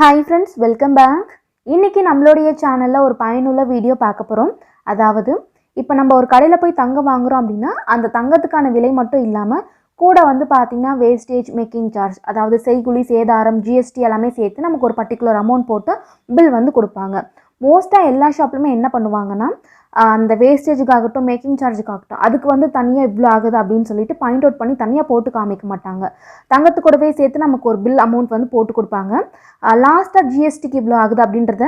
Hi friends, welcome back. இன்றைக்கி நம்மளுடைய சேனலில் ஒரு பயனுள்ள வீடியோ பார்க்க போகிறோம். அதாவது இப்போ நம்ம ஒரு கடையில் போய் தங்கம் வாங்குகிறோம் அப்படின்னா அந்த தங்கத்துக்கான விலை மட்டும் இல்லாமல் கூட வந்து பார்த்திங்கன்னா வேஸ்டேஜ், மேக்கிங் சார்ஜ், அதாவது செய்குலி, சேதாரம், ஜிஎஸ்டி எல்லாமே சேர்த்து நமக்கு ஒரு பர்டிகுலர் அமௌண்ட் போட்டு பில் வந்து கொடுப்பாங்க. மோஸ்ட்டாக எல்லா ஷாப்லையுமே என்ன பண்ணுவாங்கன்னா அந்த வேஸ்டேஜுக்காகட்டும், மேக்கிங் சார்ஜுக்காகட்டும் அதுக்கு வந்து தனியாக இவ்வளோ ஆகுது அப்படின்னு சொல்லிட்டு பாயிண்ட் அவுட் பண்ணி தனியாக போட்டு காமிக்க மாட்டாங்க. தங்கத்து கூடவே சேர்த்து நமக்கு ஒரு பில் அமௌண்ட் வந்து போட்டு கொடுப்பாங்க. லாஸ்ட்டாக ஜிஎஸ்டிக்கு இவ்வளோ ஆகுது அப்படின்றத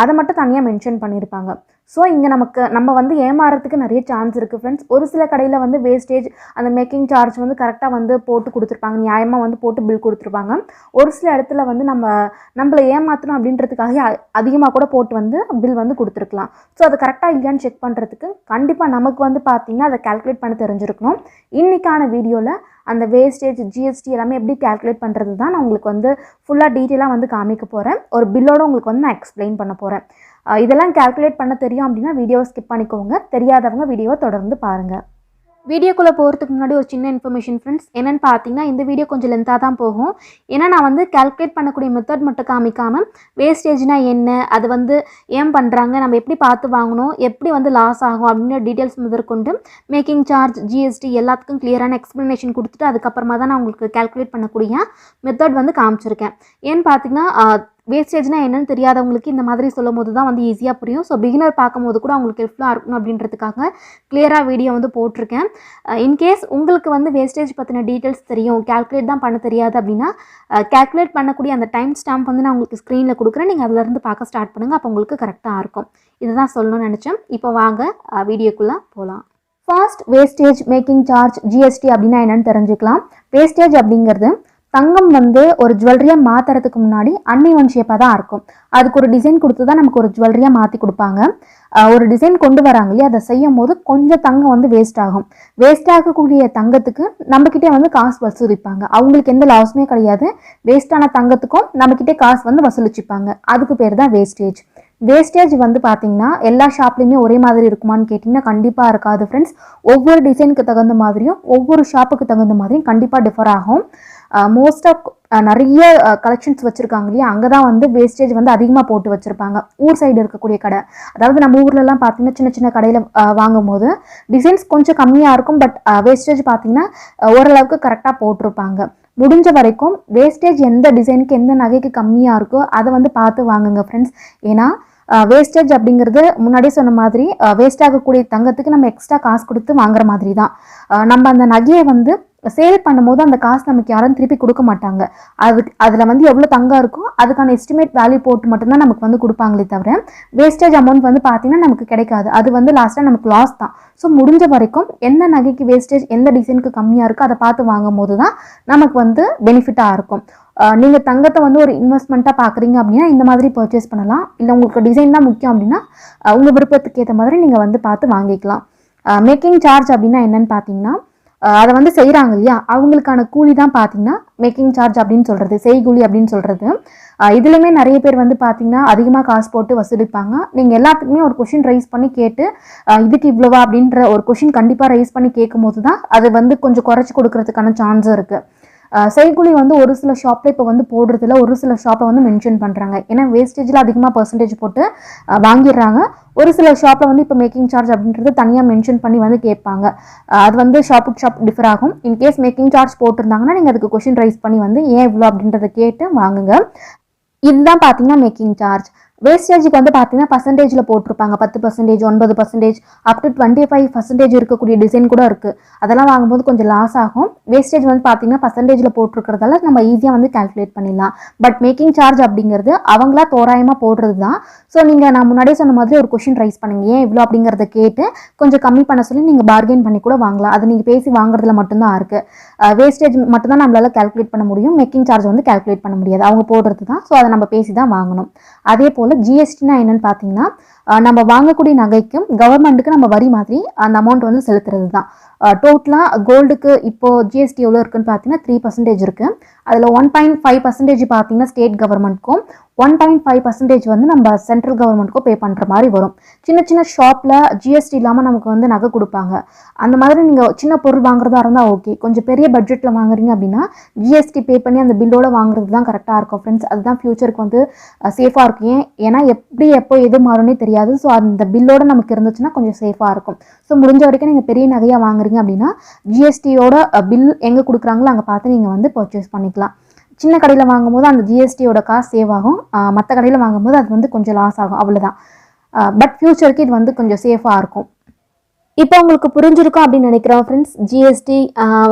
அதை மட்டும் தனியாக மென்ஷன் பண்ணியிருப்பாங்க. ஸோ இங்கே நம்ம வந்து ஏமாறதுக்கு நிறைய சான்ஸ் இருக்குது ஃப்ரெண்ட்ஸ். ஒரு சில கடையில் வந்து வேஸ்டேஜ், அந்த மேக்கிங் சார்ஜ் வந்து கரெக்டாக வந்து போட்டு கொடுத்துருப்பாங்க, நியாயமாக வந்து போட்டு பில் கொடுத்துருப்பாங்க. ஒரு சில இடத்துல வந்து நம்மளை ஏமாற்றணும் அப்படின்றதுக்காக அதிகமாக கூட போட்டு வந்து பில் வந்து கொடுத்துருக்கலாம். ஸோ அது கரெக்டாக இல்லையான்னு செக் பண்ணுறதுக்கு கண்டிப்பாக நமக்கு வந்து பார்த்திங்கன்னா அதை கால்குலேட் பண்ண தெரிஞ்சிருக்கணும். இன்றைக்கான வீடியோவில் அந்த வேஸ்டேஜ், ஜிஎஸ்டி எல்லாமே எப்படி கால்குலேட் பண்ணுறது தான் நான் உங்களுக்கு வந்து ஃபுல்லாக டீட்டெயிலாக வந்து காமிக்க போகிறேன். ஒரு பில்லோடு உங்களுக்கு வந்து நான் எக்ஸ்பிளைன் பண்ண போகிறேன். இதெல்லாம் கால்குலேட் பண்ண தெரியும் அப்படின்னா வீடியோவை ஸ்கிப் பண்ணிக்கோங்க. தெரியாதவங்க வீடியோவை தொடர்ந்து பாருங்கள். வீடியோக்குள்ளே போகிறதுக்கு முன்னாடி ஒரு சின்ன இன்ஃபர்மேஷன் ஃப்ரெண்ட்ஸ். என்னென்னு பார்த்தீங்கன்னா இந்த வீடியோ கொஞ்சம் லென்த்தாக தான் போகும். ஏன்னா நான் வந்து கால்குலேட் பண்ணக்கூடிய மெத்தட் மட்டும் காமிக்காமல் வேஸ்டேஜ்னால் என்ன, அது வந்து ஏன் பண்ணுறாங்க, நம்ம எப்படி பார்த்து வாங்கணும், எப்படி வந்து லாஸ் ஆகும் அப்படின்ற டீட்டெயில்ஸ் முதற்கொண்டு மேக்கிங் சார்ஜ், ஜிஎஸ்டி எல்லாத்துக்கும் கிளியரான எக்ஸ்ப்ளனேஷன் கொடுத்துட்டு அதுக்கப்புறமா தான் நான் உங்களுக்கு கால்குலேட் பண்ணக்கூடிய மெத்தட் வந்து காமிச்சிருக்கேன். ஏன்னு பார்த்தீங்கன்னா வேஸ்டேஜ்னால் என்னென்னு தெரியாதவங்களுக்கு இந்த மாதிரி சொல்லும் போது தான் வந்து ஈஸியாக புரியும். ஸோ பிகினர் பார்க்கும்போது கூட அவங்களுக்கு ஹெல்ப்ஃபுல்லாக இருக்கணும் அப்படின்றதுக்காக கிளியராக வீடியோ வந்து போட்டிருக்கேன். இன்கேஸ் உங்களுக்கு வந்து வேஸ்டேஜ் பற்றின டீட்டெயில்ஸ் தெரியும், கால்குலேட் தான் பண்ண தெரியாது அப்படின்னா கால்குலேட் பண்ணக்கூடிய அந்த டைம் ஸ்டாம்ப் வந்து நான் உங்களுக்கு ஸ்க்ரீனில் கொடுக்குறேன். நீங்கள் அதிலேருந்து பார்க்க ஸ்டார்ட் பண்ணுங்கள். அப்போ உங்களுக்கு கரெக்டாக இருக்கும். இதுதான் சொல்லணும்னு நினச்சேன். இப்போ வாங்க வீடியோக்குள்ளே போகலாம். First wastage, making charge, GST அப்படின்னா என்னென்னு தெரிஞ்சுக்கலாம். வேஸ்டேஜ் அப்படிங்கிறது தங்கம் வந்து ஒரு ஜுவல்லரியாக மாற்றுறதுக்கு முன்னாடி அன்இவன் ஷேப்பாக தான் இருக்கும். அதுக்கு ஒரு டிசைன் கொடுத்து தான் நமக்கு ஒரு ஜுவல்லரியாக மாற்றி கொடுப்பாங்க. ஒரு டிசைன் கொண்டு வராங்க இல்லையா, அதை செய்யும் போது கொஞ்சம் தங்கம் வந்து வேஸ்ட் ஆகும். வேஸ்ட் ஆகக்கூடிய தங்கத்துக்கு நம்மக்கிட்டே வந்து காசு வசூலிப்பாங்க. அவங்களுக்கு எந்த லாஸுமே கிடையாது. வேஸ்டான தங்கத்துக்கும் நம்மக்கிட்டே காசு வந்து வசூலிச்சுப்பாங்க. அதுக்கு பேர் தான் வேஸ்டேஜ். வேஸ்டேஜ் வந்து பார்த்திங்கன்னா எல்லா ஷாப்லேயுமே ஒரே மாதிரி இருக்குமான்னு கேட்டிங்கன்னா கண்டிப்பாக இருக்காது ஃப்ரெண்ட்ஸ். ஒவ்வொரு டிசைனுக்கு தகுந்த மாதிரியும் ஒவ்வொரு ஷாப்புக்கு தகுந்த மாதிரியும் கண்டிப்பாக டிஃபர் ஆகும். மோஸ்ட் ஆஃப் நிறைய கலெக்ஷன்ஸ் வச்சுருக்காங்க இல்லையா, அங்கே தான் வந்து வேஸ்டேஜ் வந்து அதிகமாக போட்டு வச்சுருப்பாங்க. ஊர் சைடு இருக்கக்கூடிய கடை, அதாவது நம்ம ஊர்லலாம் பார்த்திங்கன்னா சின்ன சின்ன கடையில் வாங்கும் போது டிசைன்ஸ் கொஞ்சம் கம்மியாக இருக்கும். பட் வேஸ்டேஜ் பார்த்திங்கன்னா ஓரளவுக்கு கரெக்டாக போட்டிருப்பாங்க. முடிஞ்ச வரைக்கும் வேஸ்டேஜ் எந்த டிசைனுக்கு எந்த நகைக்கு கம்மியாக இருக்கோ அதை வந்து பார்த்து வாங்குங்க ஃப்ரெண்ட்ஸ். ஏன்னா வேஸ்டேஜ் அப்படிங்கிறது முன்னாடியே சொன்ன மாதிரி வேஸ்ட் ஆகக்கூடிய தங்கத்துக்கு நம்ம எக்ஸ்ட்ரா காசு கொடுத்து வாங்குற மாதிரி தான். நம்ம அந்த நகையை வந்து சேல் பண்ணும்போது அந்த காசு நமக்கு யாரும் திருப்பி கொடுக்க மாட்டாங்க. அதில் வந்து எவ்வளோ தங்கம் இருக்கோ அதுக்கான எஸ்டிமேட் வேல்யூ போட்டு மட்டும்தான் நமக்கு வந்து கொடுப்பாங்களே தவிர வேஸ்டேஜ் அமௌண்ட் வந்து பார்த்திங்கன்னா நமக்கு கிடைக்காது. அது வந்து லாஸ்ட்டாக நமக்கு லாஸ் தான். ஸோ முடிஞ்ச வரைக்கும் எந்த நகைக்கு வேஸ்டேஜ் எந்த டிசைனுக்கு கம்மியாக இருக்கோ அதை பார்த்து வாங்கும் போது தான் நமக்கு வந்து பெனிஃபிட்டாக இருக்கும். நீங்கள் தங்கத்தை வந்து ஒரு இன்வெஸ்ட்மெண்ட்டாக பார்க்குறீங்க அப்படின்னா இந்த மாதிரி பர்ச்சேஸ் பண்ணலாம். இல்லை உங்களுக்கு டிசைன் தான் முக்கியம் அப்படின்னா உங்கள் விருப்பத்துக்கு ஏற்ற மாதிரி நீங்கள் வந்து பார்த்து வாங்கிக்கலாம். மேக்கிங் சார்ஜ் அப்படின்னா என்னன்னு பார்த்தீங்கன்னா அதை வந்து செய்கிறாங்க இல்லையா, அவங்களுக்கான கூலி தான் பார்த்திங்கன்னா மேக்கிங் சார்ஜ் அப்படின்னு சொல்கிறது, செய்கூலி அப்படின்னு சொல்கிறது. இதுலையுமே நிறைய பேர் வந்து பார்த்திங்கன்னா அதிகமாக காசு போட்டு வசூலிப்பாங்க. நீங்கள் எல்லாத்துக்குமே ஒரு கொஷின் ரைஸ் பண்ணி கேட்டு இதுக்கு இவ்வளோவா அப்படின்ற ஒரு கொஷின் கண்டிப்பாக ரைஸ் பண்ணி கேட்கும் போது தான் அது வந்து கொஞ்சம் குறைச்சி கொடுக்கறதுக்கான சான்ஸும் இருக்குது. செய்கூலி வந்து ஒரு சில ஷாப்பில் இப்போ வந்து போடுறதில்ல, ஒரு சில ஷாப்பை வந்து மென்ஷன் பண்ணுறாங்க. ஏன்னா வேஸ்டேஜில் அதிகமாக பர்சன்டேஜ் போட்டு வாங்கிடுறாங்க. ஒரு சில ஷாப்பில் வந்து இப்போ மேக்கிங் சார்ஜ் அப்படின்றது தனியாக மென்ஷன் பண்ணி வந்து கேட்பாங்க. அது வந்து ஷாப்புக்கு ஷாப் டிஃபர் ஆகும். இன்கேஸ் மேக்கிங் சார்ஜ் போட்டிருந்தாங்கன்னா நீங்கள் அதுக்கு கொஷின் ரைஸ் பண்ணி வந்து ஏன் இவ்வளோ அப்படின்றத கேட்டு வாங்குங்க. இதுதான் பார்த்தீங்கன்னா மேக்கிங் சார்ஜ். வேஸ்டேஜுக்கு வந்து பார்த்தீங்கன்னா பர்சன்டேஜில் போட்டிருப்பாங்க. 10%, 9%, அப் டு 25% இருக்கக்கூடிய டிசைன் கூட இருக்குது. அதெல்லாம் வாங்கும்போது கொஞ்சம் லாஸ் ஆகும். வேஸ்டேஜ் வந்து பார்த்தீங்கன்னா பர்சன்டேஜில் போட்டிருக்கிறதால நம்ம ஈஸியாக வந்து கால்குலேட் பண்ணிடலாம். பட் மேக்கிங் சார்ஜ் அப்படிங்கிறது அவங்களா தோராயமாக போடுறது தான். ஸோ நீங்கள் நான் முன்னாடியே சொன்ன மாதிரி ஒரு கொஷின் ரைஸ் பண்ணுங்க, ஏன் இவ்வளோ அப்படிங்கிறத கேட்டு கொஞ்சம் கம்மி பண்ண சொல்லி நீங்கள் பார்கெயின் பண்ணி கூட வாங்கலாம். அது நீங்கள் பேசி வாங்குறதுல மட்டும்தான் இருக்குது. வேஸ்டேஜ் மட்டும்தான் நம்மளால் கால்குலேட் பண்ண முடியும், மேக்கிங் சார்ஜ் வந்து கால்குலேட் பண்ண முடியாது. அவங்க போடுறது தான். ஸோ அதை நம்ம பேசி தான் வாங்கணும். அதே போல் ஜிஎஸ்டினா என்னன்னு பார்த்தீங்கன்னா நம்ம வாங்கக்கூடிய நகைக்கும் கவர்மெண்ட்டுக்கு நம்ம வரி மாதிரி அந்த அமௌண்ட் வந்து செலுத்துறது தான். டோட்டலாக கோல்டுக்கு இப்போது ஜிஎஸ்டி எவ்வளோ இருக்குன்னு பார்த்தீங்கன்னா 3% இருக்குது. அதில் 1.5% பார்த்தீங்கன்னா ஸ்டேட் கவர்மெண்ட்க்கும் 1.5% வந்து நம்ம சென்ட்ரல் கவர்மெண்ட்க்கும் பே பண்ணுற மாதிரி வரும். சின்ன சின்ன ஷாப்பில் ஜிஎஸ்டி இல்லாமல் நமக்கு வந்து நகை கொடுப்பாங்க. அந்த மாதிரி நீங்கள் சின்ன பொருள் வாங்குறதா இருந்தால் ஓகே. கொஞ்சம் பெரிய பட்ஜெட்டில் வாங்குறீங்க அப்படின்னா ஜிஎஸ்டி பே பண்ணி அந்த பில்லோட வாங்குறது தான் கரெக்டாக இருக்கும் ஃப்ரெண்ட்ஸ். அதுதான் ஃபியூச்சருக்கு வந்து சேஃபாக இருக்கும். ஏன்னா எப்படி எப்போ எது மாறும்னே தெரியாது. ஸோ அந்த பில்லோட நமக்கு இருந்துச்சுன்னா கொஞ்சம் சேஃபாக இருக்கும். ஸோ முடிஞ்ச வரைக்கும் நீங்கள் பெரிய நகையாக வாங்குறீங்க அப்படின்னா ஜிஎஸ்டியோட பில் எங்கே கொடுக்குறாங்களோ அங்கே பார்த்து நீங்கள் வந்து பர்ச்சேஸ் பண்ணிக்கலாம். சின்ன கடையில் வாங்கும்போது அந்த ஜிஎஸ்டியோட காசு சேவ் ஆகும். மற்ற கடையில் வாங்கும்போது அது வந்து கொஞ்சம் லாஸ் ஆகும், அவ்வளோதான். பட் ஃப்யூச்சருக்கு இது வந்து கொஞ்சம் சேஃபாக இருக்கும். இப்போ உங்களுக்கு புரிஞ்சிருக்கும் அப்படின்னு நினைக்கிறேன் friends. GST,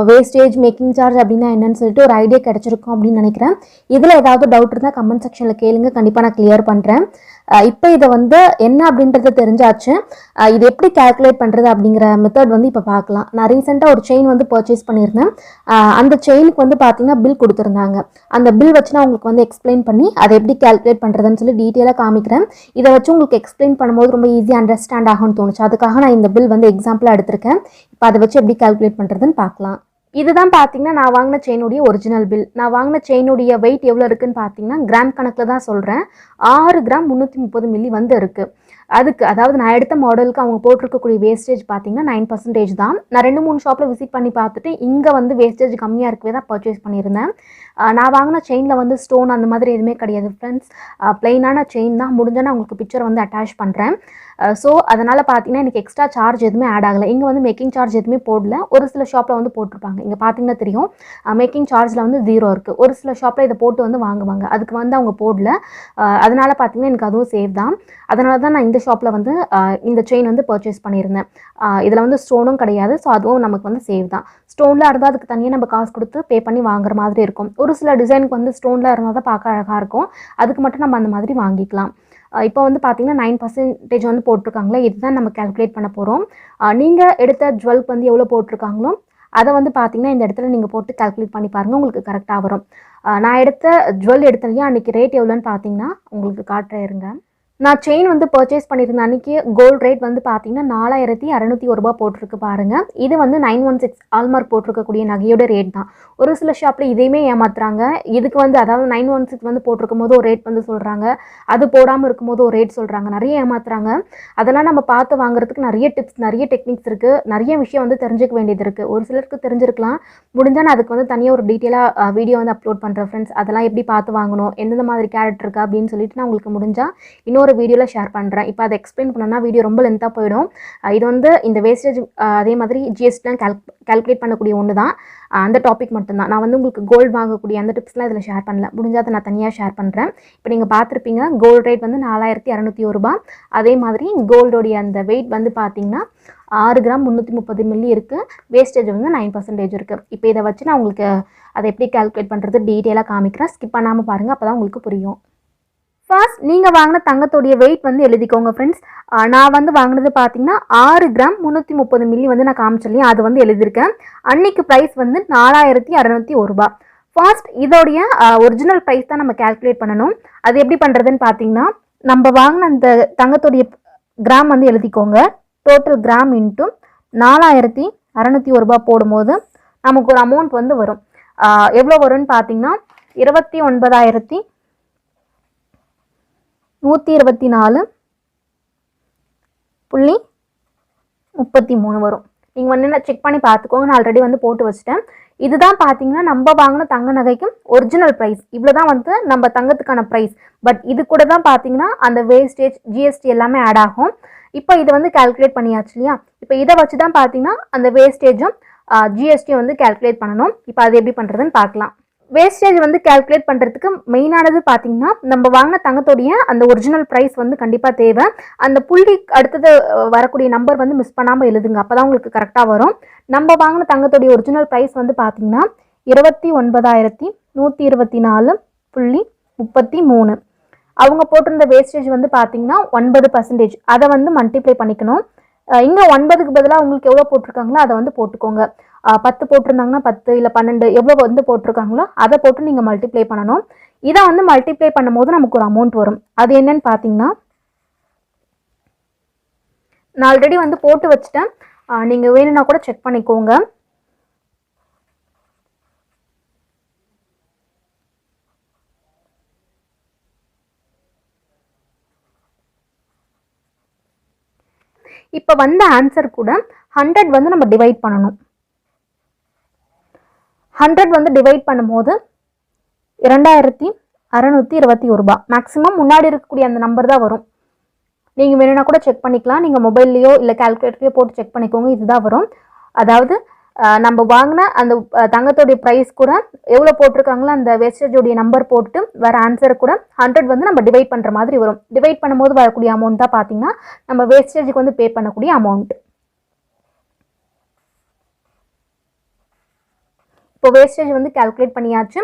wastage, making charge அப்படின்னா என்னன்னு சொல்லிட்டு ஒரு ஐடியா கிடச்சிருக்கும் அப்படின்னு நினைக்கிறேன். இதில் ஏதாவது டவுட் இருந்தால் கமெண்ட் செக்ஷனில் கேளுங்க, கண்டிப்பாக நான் கிளியர் பண்ணுறேன். இப்போ இதை வந்து என்ன அப்படின்றத தெரிஞ்சாச்சு. இது எப்படி கால்குலேட் பண்ணுறது அப்படிங்கிற மெத்தட் வந்து இப்போ பார்க்கலாம். நான் ரீசெண்டாக ஒரு செயின் வந்து பர்ச்சேஸ் பண்ணியிருந்தேன். அந்த செயினுக்கு வந்து பார்த்தீங்கன்னா பில் கொடுத்துருந்தாங்க. அந்த பில் வச்சு நான் உங்களுக்கு வந்து எக்ஸ்பிளைன் பண்ணி அதை எப்படி கால்குலேட் பண்ணுறதுன்னு சொல்லி டீட்டெயிலாக காமிக்கிறேன். இதை வச்சு உங்களுக்கு எக்ஸ்பிளைன் பண்ணும்போது ரொம்ப ஈஸியாக அண்டர்ஸ்டாண்ட் ஆகும்னு தோணுச்சு. அதுக்காக நான் இந்த பில் வந்து எக்ஸாம்பிளாக எடுத்திருக்கேன். இப்போ அதை வச்சு எப்படி கால்குலேட் பண்ணுறதுன்னு பார்க்கலாம். இதுதான் பார்த்தீங்கன்னா நான் வாங்கின செயினுடைய ஒரிஜினல் பில். நான் வாங்கின செயினுடைய வெயிட் எவ்வளோ இருக்குன்னு பார்த்தீங்கன்னா கிராம் கணக்கில் தான் சொல்கிறேன். 6 கிராம் 330 மில்லி வந்து இருக்குது. அதுக்கு அதாவது நான் எடுத்த மாடலுக்கு அவங்க போட்டிருக்கக்கூடிய வேஸ்டேஜ் பார்த்தீங்கன்னா 9% தான். நான் 2-3 ஷாப்பில் விசிட் பண்ணி பார்த்துட்டு இங்கே வந்து வேஸ்டேஜ் கம்மியாக இருக்கவே தான் பர்ச்சேஸ் பண்ணியிருந்தேன். நான் வாங்கின செயினில் வந்து ஸ்டோன் அந்த மாதிரி எதுவுமே கிடையாது ஃப்ரெண்ட்ஸ். பிளெயினான செயின் தான். முடிஞ்சால் நான் உங்களுக்கு பிக்சர் வந்து அட்டாச் பண்ணுறேன். ஸோ அதனால் பார்த்தீங்கன்னா எனக்கு எக்ஸ்ட்ரா சார்ஜ் எதுவுமே ஆட் ஆகலை. இங்கே வந்து மேக்கிங் சார்ஜ் எதுவுமே போடல. ஒரு சில ஷாப்பில் வந்து போட்டிருப்பாங்க. இங்கே பார்த்தீங்கன்னா தெரியும் மேக்கிங் சார்ஜில் வந்து 0 இருக்குது. ஒரு சில ஷாப்பில் இதை போட்டு வந்து வாங்குவாங்க. அதுக்கு வந்து அவங்க போடல. அதனால் பார்த்தீங்கன்னா எனக்கு அதுவும் சேவ் தான். அதனால தான் நான் இந்த ஷாப்பில் வந்து இந்த செயின் வந்து பர்ச்சேஸ் பண்ணியிருந்தேன். இதில் வந்து ஸ்டோனும் கிடையாது. ஸோ அதுவும் நமக்கு வந்து சேவ் தான். ஸ்டோனில் இருந்தால் அதுக்கு தனியாக நம்ம காசு கொடுத்து பே பண்ணி வாங்குற மாதிரி இருக்கும். ஒரு சில டிசைனுக்கு வந்து ஸ்டோனில் இருந்தால் தான் பார்க்க அழகாக இருக்கும். அதுக்கு மட்டும் நம்ம அந்த மாதிரி வாங்கிக்கலாம். இப்போ வந்து பார்த்தீங்கன்னா 9% வந்து போட்டிருக்காங்களே, இதுதான் நம்ம கால்குலேட் பண்ண போகிறோம். நீங்கள் எடுத்த ஜுவல்க்கு வந்து எவ்வளோ போட்டிருக்காங்களோ அதை வந்து பார்த்தீங்கன்னா இந்த இடத்துல நீங்கள் போட்டு கால்குலேட் பண்ணி பாருங்கள், உங்களுக்கு கரெக்டாக வரும். நான் எடுத்த ஜுவல் எடுத்தலையா அன்றைக்கி ரேட் எவ்வளோன்னு பார்த்தீங்கன்னா உங்களுக்கு காட்டுறேன் இருங்க. நான் செயின் வந்து பர்ச்சேஸ் பண்ணியிருந்தேன் அன்றைக்கி. கோல்டு ரேட் வந்து பார்த்தீங்கன்னா 4601 ரூபா போட்டிருக்கு பாருங்கள். இது வந்து 916 ஆல்மார்க் போட்டிருக்கக்கூடிய நகையோட ரேட் தான். ஒரு சில ஷாப்பில் இதையுமே ஏமாத்துறாங்க. இதுக்கு வந்து அதாவது 916 வந்து போட்டிருக்கும் போது ஒரு ரேட் வந்து சொல்கிறாங்க, அது போடாமல் இருக்கும்போது ஒரு ரேட் சொல்கிறாங்க. நிறைய ஏமாத்துறாங்க. அதெல்லாம் நம்ம பார்த்து வாங்குறதுக்கு நிறைய டிப்ஸ், நிறைய டெக்னிக்ஸ் இருக்குது. நிறைய விஷயம் வந்து தெரிஞ்சுக்க வேண்டியது இருக்குது. ஒரு சிலருக்கு தெரிஞ்சிருக்கலாம். முடிஞ்சால் நான் அதுக்கு வந்து தனியாக ஒரு டீட்டெயிலாக வீடியோ வந்து அப்லோட் பண்ணுறேன் ஃப்ரெண்ட்ஸ். அதெல்லாம் எப்படி பார்த்து வாங்கணும், எந்தெந்த மாதிரி கேரக்டர் இருக்குது அப்படின்னு சொல்லிட்டு நான் உங்களுக்கு முடிஞ்சால் இன்னொரு வீடியோவில் ஷேர் பண்ணுறேன். இப்போ அதை எக்ஸ்பிளைன் பண்ணனா வீடியோ ரொம்ப லென்த்தாக போயிடும். இது வந்து இந்த வேஸ்டேஜ் அதே மாதிரி ஜிஎஸ்டிலாம் கால்குலேட் பண்ணக்கூடிய ஒன்று தான். அந்த டாபிக் மட்டும்தான். நான் வந்து உங்களுக்கு கோல்டு வாங்கக்கூடிய அந்த டிப்ஸ்லாம் இதில் ஷேர் பண்ணல. முடிஞ்சால் அதை நான் தனியாக ஷேர் பண்ணுறேன். இப்போ நீங்கள் பார்த்துருப்பீங்க கோல்டு ரேட் வந்து 4601 ரூபா. அதே மாதிரி கோல்டோடைய அந்த வெயிட் வந்து பார்த்தீங்கன்னா 6 கிராம் 330 மில்லி இருக்குது. வேஸ்டேஜ் வந்து 9% இருக்குது. இப்போ இதை வச்சு நான் உங்களுக்கு அதை எப்படி கால்குலேட் பண்ணுறது டீட்டெயிலாக காமிக்கிறேன். ஸ்கிப் பண்ணாமல் பாருங்கள், அப்போ தான் உங்களுக்கு புரியும். ஃபர்ஸ்ட் நீங்கள் வாங்கின தங்கத்தோடைய வெயிட் வந்து எழுதிக்கோங்க ஃப்ரெண்ட்ஸ். நான் வந்து வாங்கினது பார்த்தீங்கன்னா 6 கிராம் 330 மில்லி வந்து நான் காமிச்சில்லையும் அது வந்து எழுதியிருக்கேன். அன்னைக்கு ப்ரைஸ் வந்து 4601 ரூபா. ஃபர்ஸ்ட் இதோடைய ஒரிஜினல் ப்ரைஸ் தான் நம்ம கால்குலேட் பண்ணணும். அது எப்படி பண்ணுறதுன்னு பார்த்தீங்கன்னா நம்ம வாங்கின அந்த தங்கத்தோடைய கிராம் வந்து எழுதிக்கோங்க. டோட்டல் கிராம் இன்ட்டு 4601 ரூபா போடும்போது நமக்கு ஒரு அமௌண்ட் வந்து வரும். எவ்வளோ வரும்னு பார்த்தீங்கன்னா 29,124.33 வரும். நீங்கள் வந்து என்ன செக் பண்ணி பார்த்துக்கோங்க. நான் ஆல்ரெடி வந்து போட்டு வச்சுட்டேன். இதுதான் பார்த்தீங்கன்னா நம்ம வாங்கின தங்க நகைக்கும் ஒரிஜினல் ப்ரைஸ். இவ்வளோ தான் வந்து நம்ம தங்கத்துக்கான ப்ரைஸ். பட் இது கூட தான் பார்த்தீங்கன்னா அந்த வேஸ்டேஜ் ஜிஎஸ்டி எல்லாமே ஆட் ஆகும். இப்போ இதை வந்து கால்குலேட் பண்ணியாச்சு இல்லையா. இப்போ இதை வச்சு தான் பார்த்தீங்கன்னா அந்த வேஸ்டேஜும் ஜிஎஸ்டியும் வந்து கால்குலேட் பண்ணணும். இப்போ அது எப்படி பண்ணுறதுன்னு பார்க்கலாம். வேஸ்டேஜ் வந்து கால்குலேட் பண்ணுறதுக்கு மெயினானது பார்த்தீங்கன்னா நம்ம வாங்கின தங்கத்தோடைய அந்த ஒரிஜினல் ப்ரைஸ் வந்து கண்டிப்பாக தேவை. அந்த புள்ளி அடுத்தது வரக்கூடிய நம்பர் வந்து மிஸ் பண்ணாமல் எழுதுங்க, அப்போ தான் உங்களுக்கு கரெக்டாக வரும். நம்ம வாங்கின தங்கத்தோடைய ஒரிஜினல் ப்ரைஸ் வந்து பார்த்தீங்கன்னா 29,124.33. அவங்க போட்டிருந்த வேஸ்டேஜ் வந்து பார்த்தீங்கன்னா 9%. அதை வந்து மல்டிப்ளை பண்ணிக்கணும். இங்கே 9க்கு பதிலாக உங்களுக்கு எவ்வளோ போட்டிருக்காங்களோ அதை வந்து போட்டுக்கோங்க. 10 போட்டிருந்தாங்கன்னா 10 இல்லை 12 எவ்வளோ வந்து போட்டிருக்காங்களோ அதை போட்டு நீங்கள் மல்டிப்ளை பண்ணணும். இதை வந்து மல்டிப்ளை பண்ணும்போது நமக்கு ஒரு அமௌண்ட் வரும். அது என்னன்னு பார்த்தீங்கன்னா நான் ஆல்ரெடி வந்து போட்டு வச்சுட்டேன். நீங்கள் வேணும்னா கூட செக் பண்ணிக்கோங்க. இப்போ வந்த ஆன்சர் கூட 100 வந்து நம்ம டிவைட் பண்ணணும். 100 வந்து டிவைட் பண்ணும்போது 2621 ரூபாய். மேக்ஸிமம் முன்னாடி இருக்கக்கூடிய அந்த நம்பர் தான் வரும். நீங்கள் வேணும்னா கூட செக் பண்ணிக்கலாம். நீங்கள் மொபைல்லையோ இல்லை கால்குலேட்டர்லையோ போட்டு செக் பண்ணிக்கோங்க. இதுதான் வரும். அதாவது நம்ம வாங்கின அந்த தங்கத்தோடைய ப்ரைஸ் கூட எவ்வளோ போட்டிருக்காங்களோ அந்த வேஸ்டேஜோடைய நம்பர் போட்டு வர ஆன்சர் கூட 100 வந்து நம்ம டிவைட் பண்ணுற மாதிரி வரும். டிவைட் பண்ணும்போது வரக்கூடிய அமௌண்ட் தான் பார்த்தீங்கன்னா நம்ம வேஸ்டேஜுக்கு வந்து பே பண்ணக்கூடிய அமௌண்ட். இப்போ வேஸ்டேஜ் வந்து கால்குலேட் பண்ணியாச்சு.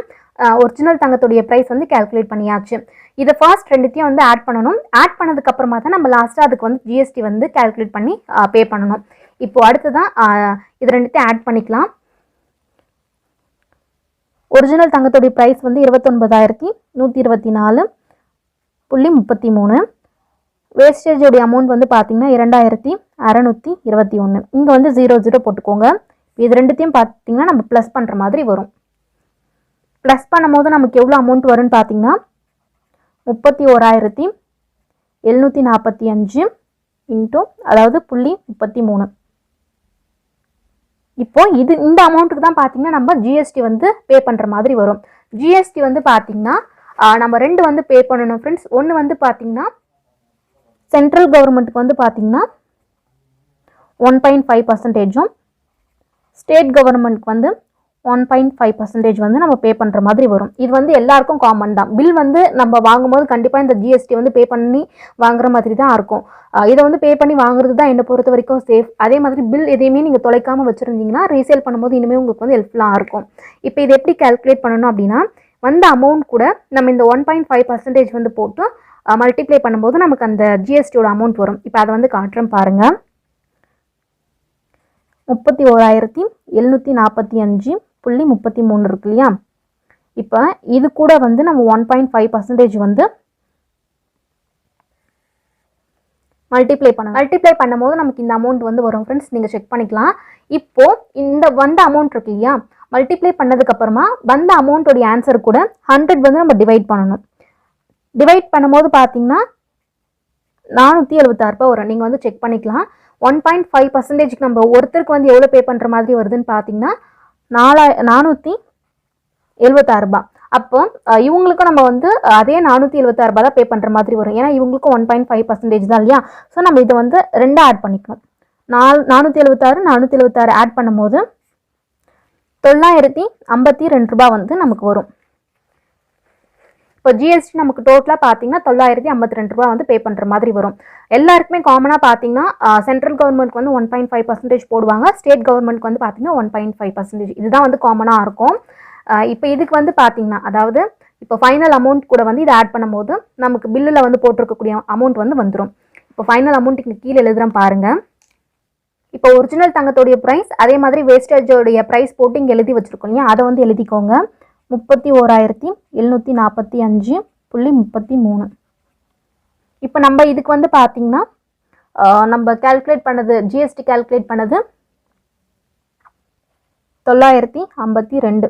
ஒரிஜினல் தங்கத்துடைய ப்ரைஸ் வந்து கால்குலேட் பண்ணியாச்சு. இதை ஃபர்ஸ்ட் ரெண்டுத்தையும் வந்து ஆட் பண்ணணும். ஆட் பண்ணதுக்கு அப்புறமா தான் நம்ம லாஸ்ட்டாக அதுக்கு வந்து ஜிஎஸ்டி வந்து கால்குலேட் பண்ணி பே பண்ணணும். இப்போ அடுத்துதான் இது ரெண்டுத்தையும் ஆட் பண்ணிக்கலாம். ஒரிஜினல் தங்கத்துடைய ப்ரைஸ் வந்து 29,124.33. வேஸ்டேஜோடைய அமௌண்ட் வந்து பார்த்தீங்கன்னா 2,621. இங்கே வந்து 00 போட்டுக்கோங்க. இது ரெண்டுத்தையும் பார்த்தீங்கன்னா நம்ம ப்ளஸ் பண்ணுற மாதிரி வரும். ப்ளஸ் பண்ணும்போது நமக்கு எவ்வளோ அமௌண்ட் வரும்னு பார்த்தீங்கன்னா 31,745 இன்ட்டு அதாவது 0.33. இப்போ இந்த அமௌண்ட்டுக்கு தான் பார்த்தீங்கன்னா நம்ம ஜிஎஸ்டி வந்து பே பண்ணுற மாதிரி வரும். ஜிஎஸ்டி வந்து பார்த்தீங்கன்னா நம்ம 2 வந்து பே பண்ணணும் ஃப்ரெண்ட்ஸ். ஒன்று வந்து பார்த்தீங்கன்னா சென்ட்ரல் கவர்மெண்ட்டுக்கு வந்து பார்த்தீங்கன்னா 1.5%, ஸ்டேட் கவர்மெண்ட்க்கு வந்து 1.5% வந்து நம்ம பே பண்ணுற மாதிரி வரும். இது வந்து எல்லாருக்கும் காமன் தான். பில் வந்து நம்ம வாங்கும்போது கண்டிப்பாக இந்த ஜிஎஸ்டி வந்து பே பண்ணி வாங்குற மாதிரி தான் இருக்கும். இதை வந்து பே பண்ணி வாங்குறது தான் என்னை பொறுத்த வரைக்கும் சேஃப். அதே மாதிரி பில் எதையுமே நீங்கள் தொலைக்காமல் வச்சுருந்தீங்கன்னா ரீசேல் பண்ணும்போது இனிமேல் உங்களுக்கு வந்து ஹெல்ப்ஃபுல்லாக இருக்கும். இப்போ இதை எப்படி கால்குலேட் பண்ணணும் அப்படின்னா வந்த அமௌண்ட் கூட நம்ம இந்த 1.5% வந்து போட்டு மல்டிப்ளை பண்ணும்போது நமக்கு அந்த ஜிஎஸ்டியோட அமௌண்ட் வரும். இப்போ அதை வந்து காட்டுறேன் பாருங்கள். 31,745.33 இருக்கு இல்லையா? இப்போ இது கூட வந்து நம்ம 1.5% வந்து மல்டிப்ளை பண்ணும்போது நமக்கு இந்த அமௌண்ட் வந்து வரும் ஃப்ரெண்ட்ஸ். நீங்கள் செக் பண்ணிக்கலாம். இப்போ இந்த வந்த அமௌண்ட் இருக்கு இல்லையா, மல்டிப்ளை பண்ணதுக்கப்புறமா வந்த அமௌண்ட்டோடைய ஆன்சர் கூட 100 வந்து நம்ம டிவைட் பண்ணணும். டிவைட் பண்ணும்போது பார்த்தீங்கன்னா 476 ரூபாய் வரும். நீங்கள் வந்து செக் பண்ணிக்கலாம். 1.5%க்கு நம்ம ஒருத்தருக்கு வந்து எவ்வளோ பே பண்ணுற மாதிரி வருதுன்னு பார்த்தீங்கன்னா 476 ரூபாய். அப்போ இவங்களுக்கும் நம்ம வந்து அதே 476 ரூபாய் தான் பே பண்ணுற மாதிரி வரும். ஏன்னா இவங்களுக்கும் 1.5% தான் இல்லையா? ஸோ நம்ம இதை வந்து 2 ஆட் பண்ணிக்கணும். 476 ஆட் பண்ணும்போது 952 ரூபாய் வந்து நமக்கு வரும். இப்போ ஜிஎஸ்டி நமக்கு டோட்டலாக பார்த்தீங்கன்னா 952 ரூபாய் வந்து பே பண்ணுற மாதிரி வரும். எல்லாருக்குமே காமனாக பார்த்தீங்கன்னா சென்ட்ரல் கவர்மெண்ட்க்கு வந்து 1.5% போடுவாங்க. ஸ்டேட் கவர்மெண்ட்க்கு வந்து பார்த்தீங்கன்னா 1.5%. இதுதான் வந்து காமனாக இருக்கும். இப்போ இதுக்கு வந்து பார்த்தீங்கன்னா அதாவது இப்போ ஃபைனல் அமௌண்ட் கூட வந்து இதை ஆட் பண்ணும்போது நமக்கு பில்லில் வந்து போட்டிருக்கக்கூடிய அமௌண்ட் வந்து வந்துடும். இப்போ ஃபைனல் அமௌண்ட் இங்கே கீழே எழுதுகிறேன் பாருங்கள். இப்போ ஒரிஜினல் தங்கத்தோடைய ப்ரைஸ் அதே மாதிரி வேஸ்டேஜோடைய ப்ரைஸ் போட்டு இங்கே எழுதி வச்சுருக்கோம் இல்லையா, அதை வந்து எழுதிக்கோங்க. 31,745.33. இப்போ நம்ம இதுக்கு வந்து பார்த்தீங்கன்னா நம்ம கால்குலேட் பண்ணது ஜிஎஸ்டி கால்குலேட் பண்ணது 952.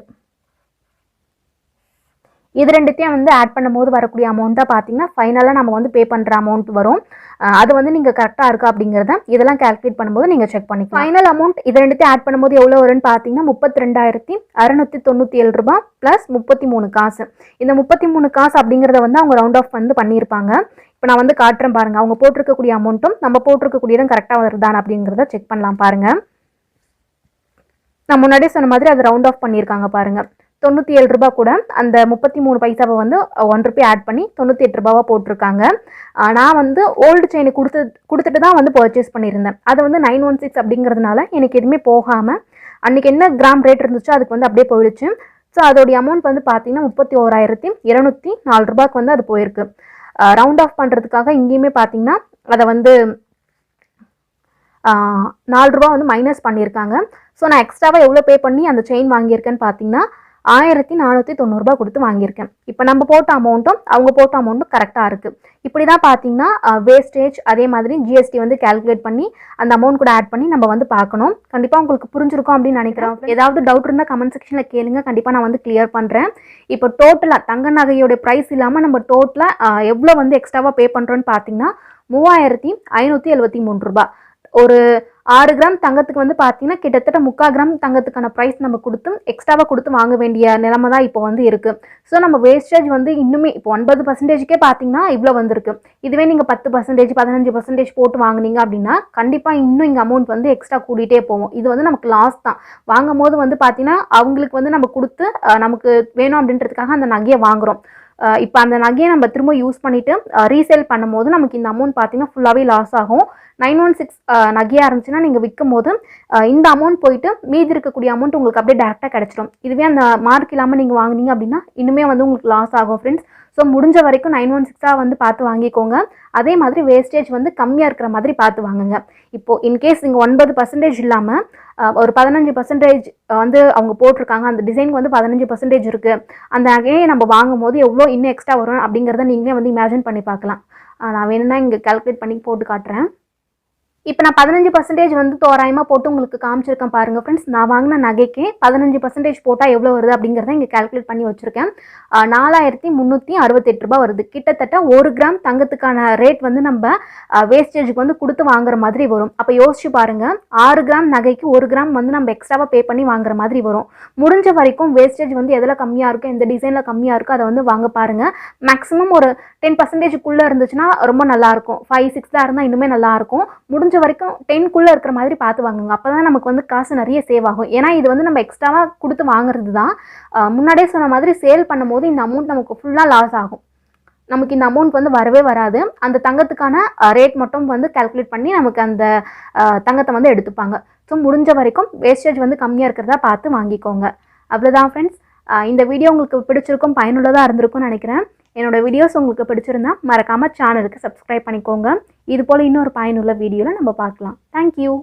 இது ரெண்டுத்தையும் வந்து ஆட் பண்ணும்போது வரக்கூடிய அமௌண்ட்டாக பார்த்தீங்கன்னா ஃபைனலாக நம்ம வந்து பே பண்ணுற அமௌண்ட் வரும். அது வந்து நீங்கள் கரெக்டாக இருக்கா அப்படிங்கிறத இதெல்லாம் கால்குலேட் பண்ணும்போது நீங்கள் செக் பண்ணிக்கலாம். ஃபைனல் அமௌண்ட் இது ரெண்டுத்தையும் ஆட் பண்ணும்போது எவ்வளோ வரும்னு பார்த்தீங்கன்னா 32,697 ரூபாய் ப்ளஸ் 33 காசு. இந்த 33 காசு அப்படிங்கிறத வந்து அவங்க ரவுண்ட் ஆஃப் வந்து பண்ணியிருப்பாங்க. இப்போ நான் வந்து காட்டுறேன் பாருங்கள். அவங்க போட்டிருக்கக்கூடிய அமௌண்ட்டும் நம்ம போட்டிருக்கக்கூடியதும் கரெக்டாக வருதான்னு அப்படிங்கிறத செக் பண்ணலாம் பாருங்கள். நான் முன்னாடியே சொன்ன மாதிரி அதை ரவுண்ட் ஆஃப் பண்ணியிருக்காங்க பாருங்கள். 97 ரூபாய் கூட அந்த 33 பைசாவை வந்து 1 ரூபாய் ஆட் பண்ணி 98 ரூபாவாக போட்டிருக்காங்க. நான் வந்து ஓல்டு செயின் கொடுத்துட்டு தான் வந்து பர்ச்சேஸ் பண்ணியிருந்தேன். அது வந்து 916 அப்படிங்கிறதுனால எனக்கு எதுவுமே போகாமல் அன்றைக்கி என்ன கிராம் ரேட் இருந்துச்சோ அதுக்கு வந்து அப்படியே போயிடுச்சு. ஸோ அதோடைய அமௌண்ட் வந்து பார்த்தீங்கன்னா 31,204 ரூபாய்க்கு வந்து அது போயிருக்கு. ரவுண்ட் ஆஃப் பண்ணுறதுக்காக இங்கேயுமே பார்த்தீங்கன்னா அதை வந்து 4 ரூபா வந்து மைனஸ் பண்ணியிருக்காங்க. ஸோ நான் எக்ஸ்ட்ராவாக எவ்வளோ பே பண்ணி அந்த செயின் வாங்கியிருக்கேன்னு பார்த்தீங்கன்னா 1490 ரூபாய் கொடுத்து வாங்கியிருக்கேன். இப்போ நம்ம போட்ட அமௌண்ட்டும் அவங்க போட்ட அமௌண்ட்டும் கரெக்டாக இருக்குது. இப்படி தான் பார்த்தீங்கன்னா வேஸ்டேஜ் அதே மாதிரி ஜிஎஸ்டி வந்து கால்குலேட் பண்ணி அந்த அமௌண்ட் கூட ஆட் பண்ணி நம்ம வந்து பார்க்கணும். கண்டிப்பாக உங்களுக்கு புரிஞ்சிருக்கும் அப்படின்னு நினைக்கிறேன். ஏதாவது டவுட் இருந்தால் கமெண்ட் செக்ஷனில் கேளுங்க. கண்டிப்பாக நான் வந்து கிளியர் பண்ணுறேன். இப்போ டோட்டலாக தங்க நகையோட ப்ரைஸ் இல்லாமல் நம்ம டோட்டலாக எவ்வளோ வந்து எக்ஸ்ட்ராவாக பே பண்ணுறோன்னு பார்த்தீங்கன்னா 3573 ரூபாய். ஒரு 6 கிராம் தங்கத்துக்கு வந்து பார்த்தீங்கன்னா கிட்டத்தட்ட 3/4 கிராம் தங்கத்துக்கான ப்ரைஸ் நம்ம கொடுத்து எக்ஸ்ட்ராவாக கொடுத்து வாங்க வேண்டிய நிலைமை தான் இப்போ வந்து இருக்குது. ஸோ நம்ம வேஸ்டேஜ் வந்து இன்னுமே இப்போ 9%க்கே பார்த்தீங்கன்னா இவ்வளோ வந்திருக்கு. இதுவே நீங்கள் 10%, 15% போட்டு வாங்குனீங்க அப்படின்னா கண்டிப்பாக இன்னும் இங்கே அமௌண்ட் வந்து எக்ஸ்ட்ரா கூட்டிகிட்டே போகும். இது வந்து நமக்கு லாஸ் தான். வாங்கும் போது வந்து பார்த்தீங்கன்னா அவங்களுக்கு வந்து நம்ம கொடுத்து நமக்கு வேணும் அப்படின்றதுக்காக அந்த நகையை வாங்குகிறோம். இப்போ அந்த நகையை நம்ம திரும்ப யூஸ் பண்ணிவிட்டு ரீசேல் பண்ணும்போது நமக்கு இந்த அமௌண்ட் பார்த்தீங்கன்னா ஃபுல்லாகவே லாஸ் ஆகும். 916 நகையாக இருந்துச்சுன்னா நீங்கள் விற்கும் போது இந்த அமௌண்ட் போயிட்டு மீதி இருக்கக்கூடிய அமௌண்ட் உங்களுக்கு அப்படியே டேரெக்டாக கிடச்சிடும். இதுவே அந்த மார்க் இல்லாமல் நீங்கள் வாங்கினீங்க அப்படின்னா இன்னுமே வந்து உங்களுக்கு லாஸ் ஆகும் ஃப்ரெண்ட்ஸ். ஸோ முடிஞ்ச வரைக்கும் 916 வந்து பார்த்து வாங்கிக்கோங்க. அதே மாதிரி வேஸ்டேஜ் வந்து கம்மியாக இருக்கிற மாதிரி பார்த்து வாங்குங்க. இப்போது இன்கேஸ் நீங்கள் 9% இல்லாமல் ஒரு 15% வந்து அவங்க போட்டிருக்காங்க, அந்த டிசைனுக்கு வந்து 15% இருக்குது, அந்த நகையை நம்ம வாங்கும் போது எவ்வளோ இன்னும் எக்ஸ்ட்ரா வரும் அப்படிங்கிறத நீங்களே வந்து இமேஜின் பண்ணி பார்க்கலாம். நான் வேணும்னா இங்கே கால்குலேட் பண்ணி போட்டு காட்டுறேன். இப்போ நான் 15% வந்து தோராயமாக போட்டு உங்களுக்கு காமிச்சிருக்கேன் பாருங்கள் ஃப்ரெண்ட்ஸ். நான் வாங்கின நகைக்கு 15% போட்டால் எவ்வளோ வருது அப்படிங்கிறத இங்கே கால்குலேட் பண்ணி வச்சுருக்கேன். 4368 ரூபா வருது. கிட்டத்தட்ட 1 கிராம் தங்கத்துக்கான ரேட் வந்து நம்ம வேஸ்டேஜுக்கு வந்து கொடுத்து வாங்குற மாதிரி வரும். அப்போ யோசிச்சு பாருங்கள், 6 கிராம் நகைக்கு 1 கிராம் வந்து நம்ம எக்ஸ்ட்ராவாக பே பண்ணி வாங்குற மாதிரி வரும். முடிஞ்ச வரைக்கும் வேஸ்டேஜ் வந்து எதில் கம்மியாக இருக்கும், எந்த டிசைனில் கம்மியாக இருக்கோ அதை வந்து வாங்க பாருங்கள். மேக்ஸிமம் ஒரு 10%க்குள்ளே இருந்துச்சுன்னா ரொம்ப நல்லாயிருக்கும். 5-6 இருந்தால் இன்னுமே நல்லாயிருக்கும். முடிஞ்ச வரைக்கும் 10க்குள்ளே இருக்கிற மாதிரி பார்த்து வாங்குங்க. அப்போ தான் நமக்கு வந்து காசு நிறைய சேவ் ஆகும். ஏன்னா இது வந்து நம்ம எக்ஸ்ட்ராவாக கொடுத்து வாங்குறது தான். முன்னாடியே சொன்ன மாதிரி சேல் பண்ணும்போது இந்த அமௌண்ட் நமக்கு ஃபுல்லாக லாஸ் ஆகும். நமக்கு இந்த அமௌண்ட் வந்து வரவே வராது. அந்த தங்கத்துக்கான ரேட் மட்டும் வந்து கால்குலேட் பண்ணி நமக்கு அந்த தங்கத்தை வந்து எடுத்துப்பாங்க. ஸோ முடிஞ்ச வரைக்கும் வேஸ்டேஜ் வந்து கம்மியாக இருக்கிறதா பார்த்து வாங்கிக்கோங்க. அவ்வளோதான் ஃப்ரெண்ட்ஸ். இந்த வீடியோ உங்களுக்கு பிடிச்சிருக்கும், பயனுள்ளதாக இருந்திருக்கும்னு நினைக்கிறேன். என்னோடய வீடியோஸ் உங்களுக்கு பிடிச்சிருந்தா மறக்காமல் சேனலுக்கு சப்ஸ்கிரைப் பண்ணிக்கோங்க. இது போல் இன்னொரு பயனுள்ள வீடியோவில் நம்ம பார்க்கலாம். தேங்க்யூ.